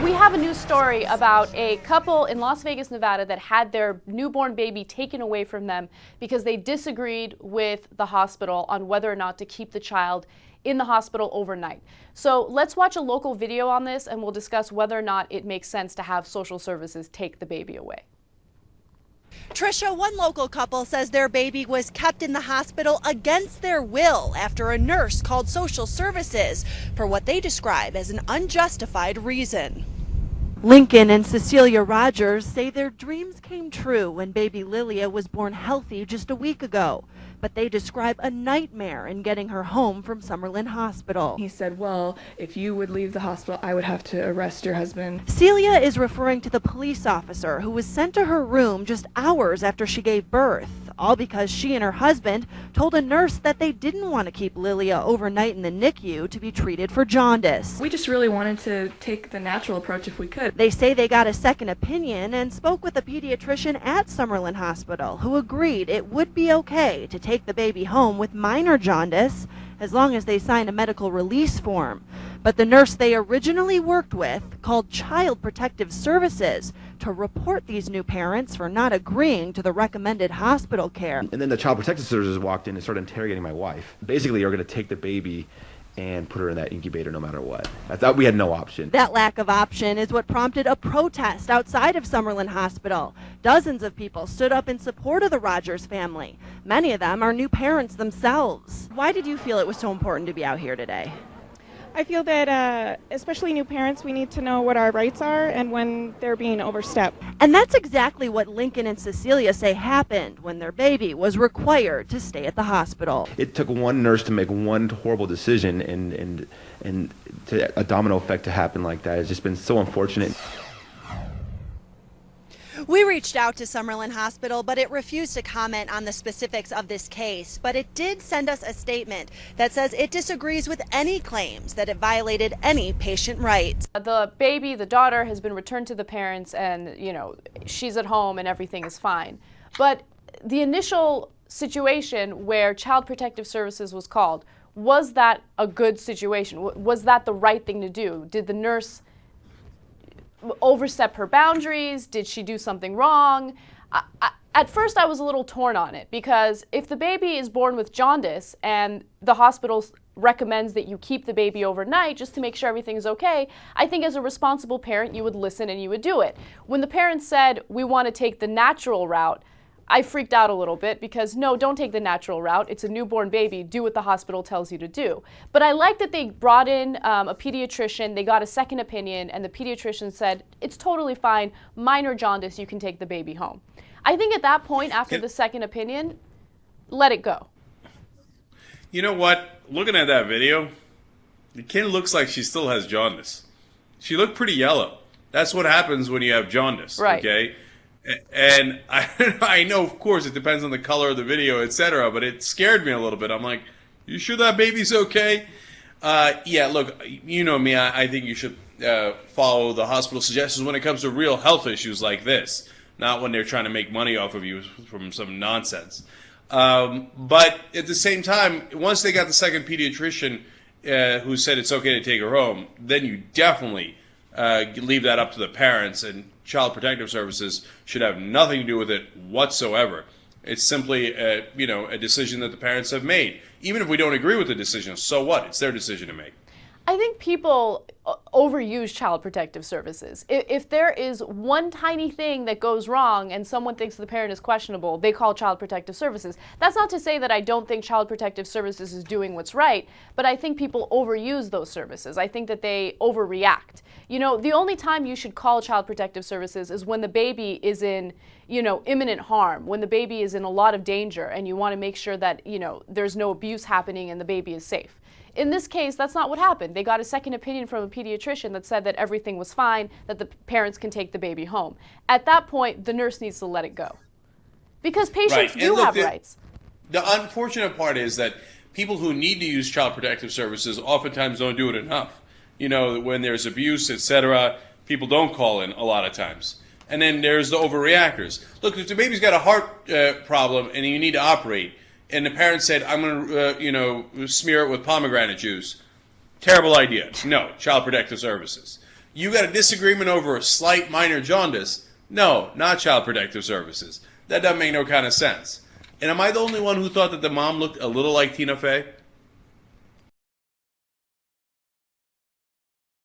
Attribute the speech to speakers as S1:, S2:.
S1: We have a news story about a couple in Las Vegas, Nevada that had their newborn baby taken away from them because they disagreed with the hospital on whether or not to keep the child in the hospital overnight. So let's watch a local video on this and we'll discuss whether or not it makes sense to have social services take the baby away.
S2: Trisha, one local couple says their baby was kept in the hospital against their will after a nurse called social services for what they describe as an unjustified reason. Lincoln and Cecilia Rogers say their dreams came true when baby Lilia was born healthy just a week ago. But they describe a nightmare in getting her home from Summerlin Hospital.
S3: He said, well, if you would leave the hospital, I would have to arrest your husband.
S2: Celia is referring to the police officer who was sent to her room just hours after she gave birth, all because she and her husband told a nurse that they didn't want to keep Lilia overnight in the NICU to be treated for jaundice.
S3: We just really wanted to take the natural approach if we could.
S2: They say they got a second opinion and spoke with a pediatrician at Summerlin Hospital who agreed it would be okay to take the baby home with minor jaundice as long as they sign a medical release form. But the nurse they originally worked with called Child Protective Services to report these new parents for not agreeing to the recommended hospital care.
S4: And then the Child Protective Services walked in and started interrogating my wife. Basically, you're going to take the baby and put her in that incubator no matter what. I thought we had no option.
S2: That lack of option is what prompted a protest outside of Summerlin Hospital. Dozens of people stood up in support of the Rogers family. Many of them are new parents themselves. Why did you feel it was so important to be out here today?
S5: I feel that, especially new parents, we need to know what our rights are and when they're being overstepped.
S2: And that's exactly what Lincoln and Cecilia say happened when their baby was required to stay at the hospital.
S4: It took one nurse to make one horrible decision and to a domino effect to happen like that. It's just been so unfortunate.
S2: We reached out to Summerlin Hospital, but it refused to comment on the specifics of this case. But it did send us a statement that says it disagrees with any claims that it violated any patient rights.
S1: The baby, the daughter, has been returned to the parents and, she's at home and everything is fine. But the initial situation where Child Protective Services was called, was that a good situation? Was that the right thing to do? Did the nurse overstep her boundaries? Did she do something wrong? At first I was a little torn on it because if the baby is born with jaundice and the hospital recommends that you keep the baby overnight just to make sure everything is okay, I think as a responsible parent you would listen and you would do it. When the parents said we want to take the natural route, I freaked out a little bit because no, don't take the natural route. It's a newborn baby. Do what the hospital tells you to do. But I like that they brought in a pediatrician. They got a second opinion and the pediatrician said, it's totally fine. Minor jaundice, you can take the baby home. I think at that point, after the second opinion, let it go.
S6: You know what? Looking at that video, the kid looks like she still has jaundice. She looked pretty yellow. That's what happens when you have jaundice,
S1: right.
S6: Okay? And I know, of course, it depends on the color of the video, etc., but it scared me a little bit. I'm like, you sure that baby's okay? Yeah, look, you know me. I think you should follow the hospital suggestions when it comes to real health issues like this, not when they're trying to make money off of you from some nonsense. But at the same time, once they got the second pediatrician who said it's okay to take her home, then you definitely leave that up to the parents, and Child Protective Services should have nothing to do with it whatsoever. It's simply a decision that the parents have made. Even if we don't agree with the decision, so what? It's their decision to make.
S1: I think people overuse Child Protective Services. If there is one tiny thing that goes wrong and someone thinks the parent is questionable, they call Child Protective Services. That's not to say that I don't think Child Protective Services is doing what's right, but I think people overuse those services. I think that they overreact. The only time you should call Child Protective Services is when the baby is in, imminent harm, when the baby is in a lot of danger and you want to make sure that, there's no abuse happening and the baby is safe. In this case, that's not what happened. They got a second opinion from a pediatrician that said that everything was fine, that the parents can take the baby home. At that point, the nurse needs to let it go. Because patients do have rights.
S6: The unfortunate part is that people who need to use Child Protective Services oftentimes don't do it enough. When there's abuse, etc., people don't call in a lot of times. And then there's the overreactors. Look, if the baby's got a heart problem and you need to operate, and the parent said, I'm going to, smear it with pomegranate juice. Terrible idea. No, Child Protective Services. You got a disagreement over a slight minor jaundice? No, not Child Protective Services. That doesn't make no kind of sense. And am I the only one who thought that the mom looked a little like Tina Fey?